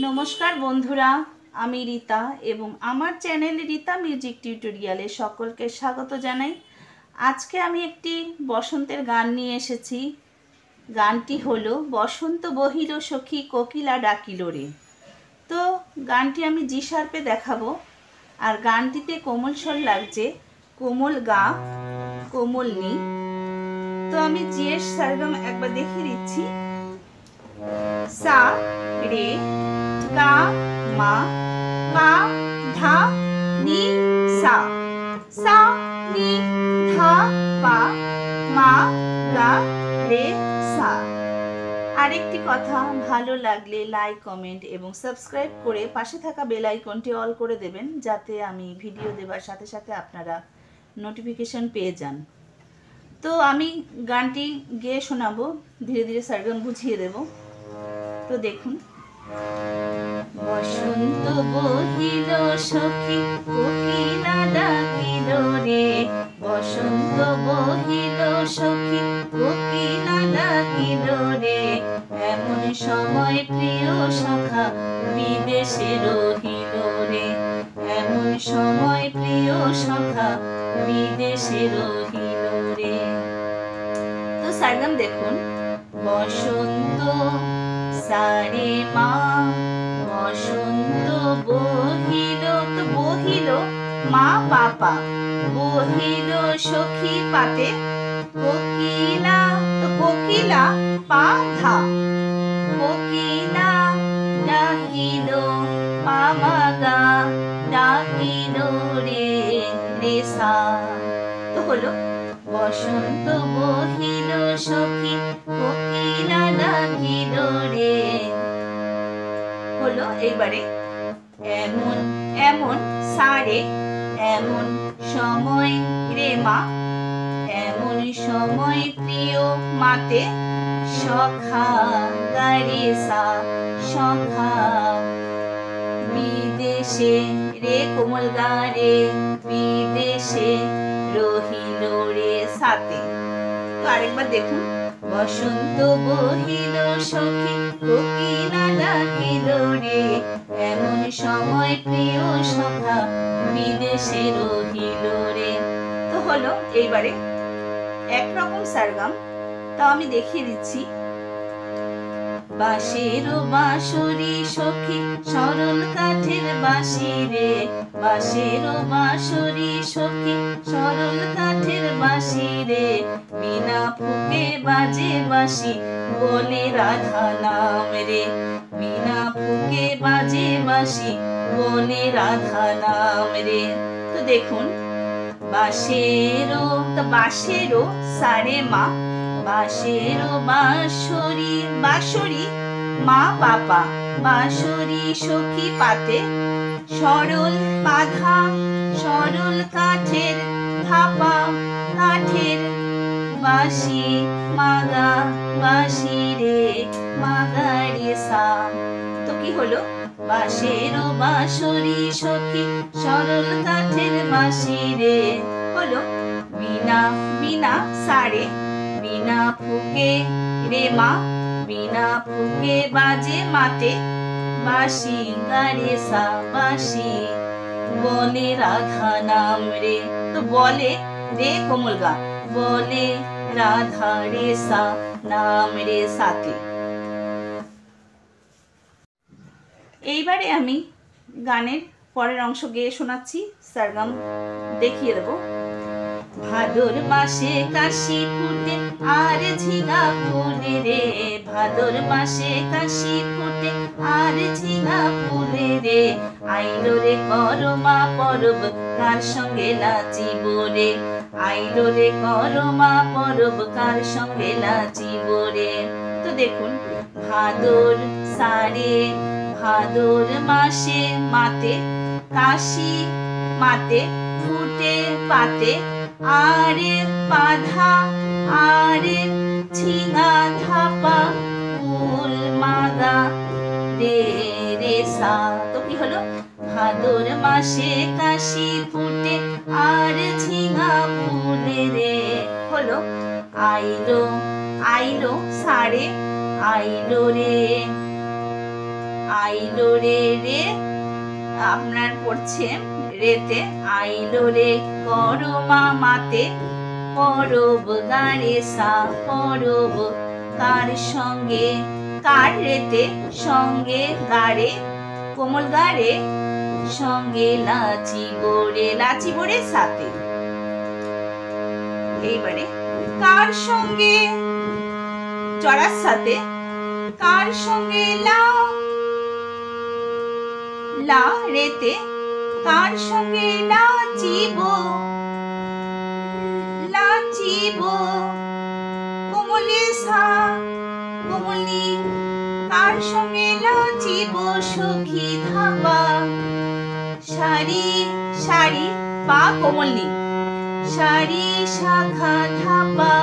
নমস্কার বন্ধুরা, আমি রীতা এবং আমার চ্যানেল রীতা মিউজিক টিউটোরিয়ালে সকলকে স্বাগত জানাই। আজকে আমি একটি বসন্তের গান নিয়ে এসেছি। গানটি হলো বসন্ত বহিল সখী কোকিলা ডাকিল রে। তো গানটি আমি জি শার্পে দেখাবো, আর গানটিতে কোমল স্বর লাগছে কোমল গা, কোমল নি। তো আমি জি এর সারেগাম একবার দেখিয়ে দিচ্ছি। সা রে গা মা পা ধা নি সা, সা নি ধা পা মা গা রে সা। আরেকটি কথা, ভালো লাগলে লাইক, কমেন্ট এবং সাবস্ক্রাইব করে পাশে থাকা বেল আইকনটি অল করে দেবেন, যাতে আমি ভিডিও দেওয়ার সাথে সাথে আপনারা নোটিফিকেশন পেয়ে যান। তো আমি গানটি গেয়ে শোনাবো, ধীরে ধীরে সারগাম বুঝিয়ে দেব। তো দেখুন। বসন্ত বহিল সখী কোকিলা ডাকিল রে, বসন্ত বহিল সখী কোকিলা ডাকিল রে, এমন সময় প্রিয় সখা বিদেশে রহিল রে, এমন সময় প্রিয় সখা বিদেশে রহিল রে। তো সারগাম দেখুন। বসন্ত সারে মা, বসন্ত বহিল, তো বহিল মা পাপা, বহিল সখী পাতে, কোকিলা, তো কোকিলা পা ধা, কোকিলা ডাকিল পামাগা ডাকিল রে রে সা। তো হলো বসন্ত বহিল সখী কোকিলা ডাকিল রে। হলো এইবারে এমন এমন সারে, এমন সময় রে মা, এমন সময় প্রিয় মাতে, সখা গারে সা, সখা বিদেশে রে কোমল গারে, বিদেশে রহিল রে সাথে। তো আরেকবার দেখুন। বসন্ত বহিল সখী কোকিলা ডাকিল রে, এমন সময় প্রিয় সখা বিদেশে রহিল রে। তো হলো এইবারে একরকম সারগাম, তাও আমি দেখিয়ে দিচ্ছি। বাঁশের বাঁশরি সখী সরল কাঠের বাঁশি রে, বাঁশের বাঁশরি সখী সরল কাঠের বাঁশি রে, বিনা ফুকে বাজে বাঁশি বলে রাধা নাম রে, বিনা ফুকে বাজে বাঁশি বলে রাধা নাম রে। তো দেখুন। বাঁশেরও, তো বাঁশেরও সারে মা, বাঁশেরও বাঁশরি, বাঁশরি মা পাপা, বাঁশরি সখী পাতে, সরল পাধা, সরল কাঠের থাপা, কাঠের বাঁশি মাগা, বাঁশি রে মাগা রে সা। তো কি হলো? বাঁশেরও বাঁশরি সখী সরল কাঠের বাঁশি রে। হলো বিনা, বিনা সারে, বিনা ফুকে রে মা, বিনা ফুকে বাজে মাতে, বাঁশি গারে সা, বাঁশি বলে রাধা নাম রে। তো বলে রে কোমল গা, বলে রাধা রে সা, নাম রে সাথে। এইবারে আমি গানের পরের অংশ গেয়ে শোনাচ্ছি, সারগাম দেখিয়ে দেবো। ভাদর মাসে কাশি ফুটে আর ঝিঙা ফুলে রে, ভাদর মাসে কাশি ফুটে আর ঝিঙা ফুলে রে, আইলো রে করমা পরব কার সঙ্গে নাচিব রে, আইলো রে করমা পরব কার সঙ্গে নাচিব রে। তো দেখুন। ভাদর সারে, ভাদর মাসে মাতে, কাশি মাতে, ফুটে পাতে, আরে পাধা, আরে ঝিঙা ধাপা, ফুল মাগা রে রে সা। তো কি হলো? ভাদর মাসে কাশি ফুটে আর ঝিঙা ফুলে রে। হলো আইলো, আইলো সারে, আইলো রে। আইলো রে রে আপনার পড়ছে রেতে, আইলো রে করমা মাতে, পরব গারে সা, পরব কার সঙ্গে, কার রেতে সঙ্গে গারে, কোমল গারে সঙ্গে লাচিব রে, লাচিব রে সাথে। এইবারে কার সঙ্গে চড়ার সাথে, কার সঙ্গে লা, লা রেতে কার সঙ্গে লাচিব, লাচিব কোমলে সা, কোমলি কার সঙ্গে লাচিব সখী ধাপা, সারি সারি পা কোমলি, সারি শাখা ধাপা,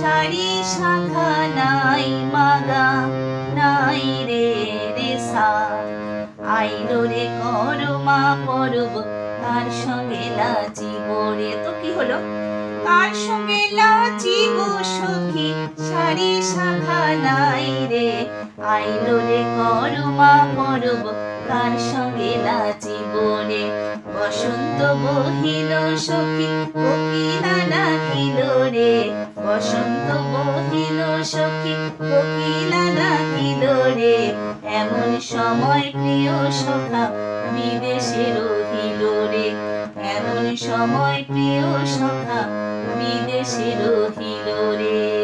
সারি শাখা নাই মাগা, নাই রে রে সা। আইলো রে করমা পরব কার সঙ্গে লাচিব রে, তো কি হলো? কার সঙ্গে লাচিব সখী সারি শাখা নাই রে, আইলো রে করমা পরব কার সঙ্গে লাচিব রে। বসন্ত বহিল সখী কোকিলা ডাকিল রে, বসন্ত বহিল সখী কোকিলা ডাকিল রে, এমন সময় প্রিয় সখা বিদেশে রহিল রে, এমন সময় প্রিয় সখা বিদেশে রহিল রে।